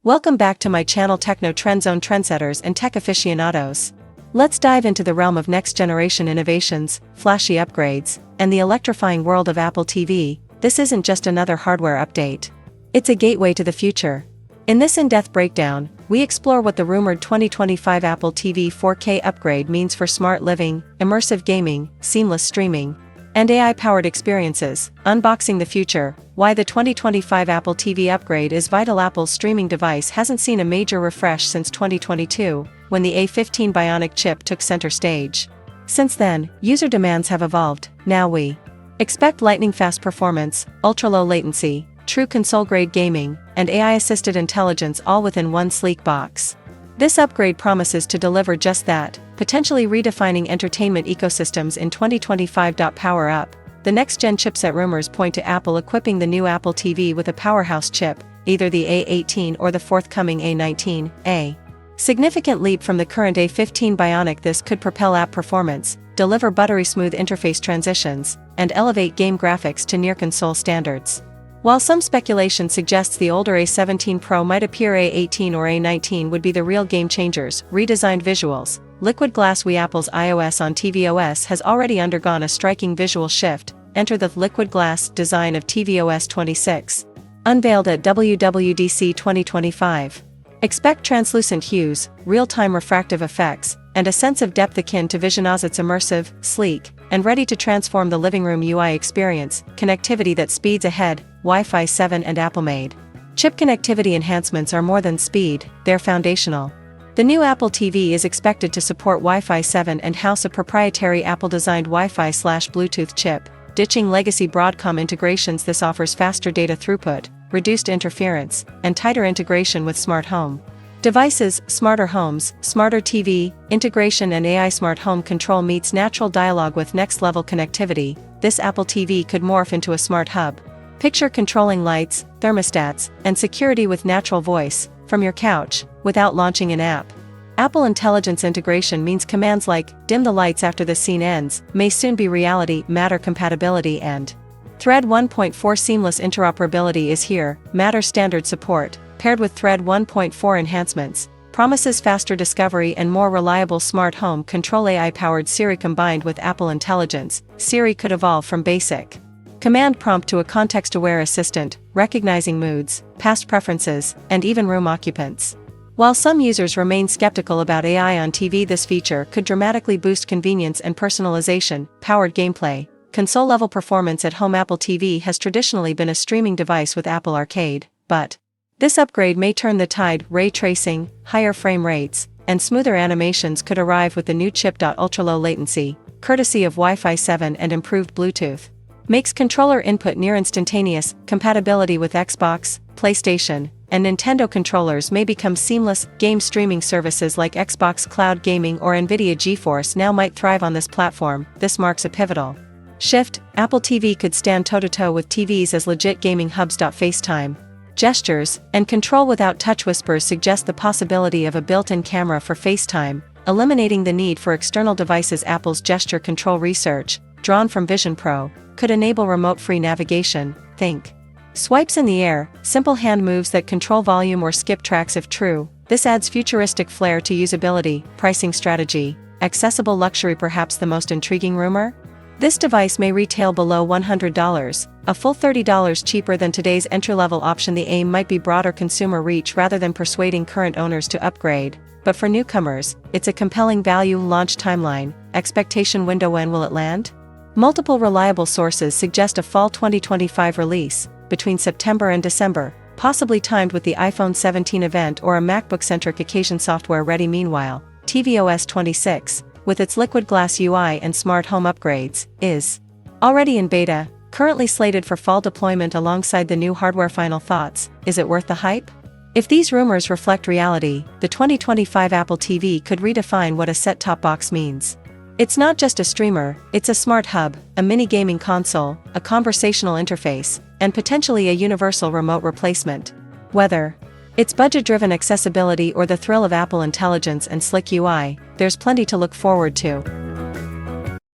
Welcome back to my channel Techno Trend Zone Trendsetters and Tech Aficionados. Let's dive into the realm of next-generation innovations, flashy upgrades, and the electrifying world of Apple TV. This isn't just another hardware update. It's a gateway to the future. In this in-depth breakdown, we explore what the rumored 2025 Apple TV 4K upgrade means for smart living, immersive gaming, seamless streaming, and AI-powered experiences, unboxing the future, why the 2025 Apple TV upgrade is vital. Apple's streaming device hasn't seen a major refresh since 2022, when the A15 Bionic chip took center stage. Since then, user demands have evolved. Now we expect lightning-fast performance, ultra-low latency, true console-grade gaming, and AI-assisted intelligence all within one sleek box. This upgrade promises to deliver just that, potentially redefining entertainment ecosystems in 2025. Power up. The next-gen chipset rumors point to Apple equipping the new Apple TV with a powerhouse chip, either the A18 or the forthcoming A19, a significant leap from the current A15 Bionic. This could propel app performance, deliver buttery-smooth interface transitions, and elevate game graphics to near-console standards. While some speculation suggests the older A17 Pro might appear, A18 or A19 would be the real game-changers. Redesigned visuals. Liquid Glass Apple's iOS on tvOS has already undergone a striking visual shift. Enter the liquid glass design of tvOS 26. Unveiled at WWDC 2025. Expect translucent hues, real-time refractive effects, and a sense of depth akin to Vision's. It's immersive, sleek, and ready to transform the living room UI experience. Connectivity that speeds ahead, Wi-Fi 7 and Apple-made chip connectivity enhancements are more than speed, they're foundational. The new Apple TV is expected to support Wi-Fi 7 and house a proprietary Apple-designed Wi-Fi/Bluetooth chip, ditching legacy Broadcom integrations. This offers faster data throughput, reduced interference, and tighter integration with smart home devices. Smarter homes, smarter TV, integration and AI. Smart home control meets natural dialogue with next-level connectivity. This Apple TV could morph into a smart hub. Picture controlling lights, thermostats, and security with natural voice, from your couch, without launching an app. Apple Intelligence integration means commands like, dim the lights after the scene ends, may soon be reality. Matter compatibility and Thread 1.4 seamless interoperability is here. Matter standard support, paired with Thread 1.4 enhancements, promises faster discovery and more reliable smart home control. AI-powered Siri combined with Apple Intelligence, Siri could evolve from basic command prompt to a context-aware assistant, recognizing moods, past preferences, and even room occupants. While some users remain skeptical about AI on TV, this feature could dramatically boost convenience and personalization. Powered gameplay. Console-level performance at home. Apple TV has traditionally been a streaming device with Apple Arcade, but this upgrade may turn the tide. Ray tracing, higher frame rates, and smoother animations could arrive with the new chip. Ultra-low latency, courtesy of Wi-Fi 7 and improved Bluetooth, makes controller input near instantaneous. Compatibility with Xbox, PlayStation, and Nintendo controllers may become seamless. Game streaming services like Xbox Cloud Gaming or Nvidia GeForce Now might thrive on this platform. This marks a pivotal shift. Apple TV could stand toe-to-toe with TVs as legit gaming hubs. FaceTime, gestures, and control without touch. Whispers suggest the possibility of a built-in camera for FaceTime, eliminating the need for external devices. Apple's gesture control research, drawn from Vision Pro, could enable remote-free navigation. Think swipes in the air, simple hand moves that control volume or skip tracks if true. This adds futuristic flair to usability. Pricing strategy. Accessible luxury. Perhaps the most intriguing rumor? This device may retail below $100, a full $30 cheaper than today's entry-level option. The aim might be broader consumer reach rather than persuading current owners to upgrade, but for newcomers, it's a compelling value. Launch timeline, expectation window. When will it land? Multiple reliable sources suggest a fall 2025 release, between September and December, possibly timed with the iPhone 17 event or a MacBook-centric occasion. Software ready. Meanwhile, tvOS 26, with its liquid glass UI and smart home upgrades, is already in beta, currently slated for fall deployment alongside the new hardware. Final thoughts, is it worth the hype? If these rumors reflect reality, the 2025 Apple TV could redefine what a set-top box means. It's not just a streamer, it's a smart hub, a mini gaming console, a conversational interface, and potentially a universal remote replacement. Whether it's budget-driven accessibility or the thrill of Apple Intelligence and slick UI, there's plenty to look forward to.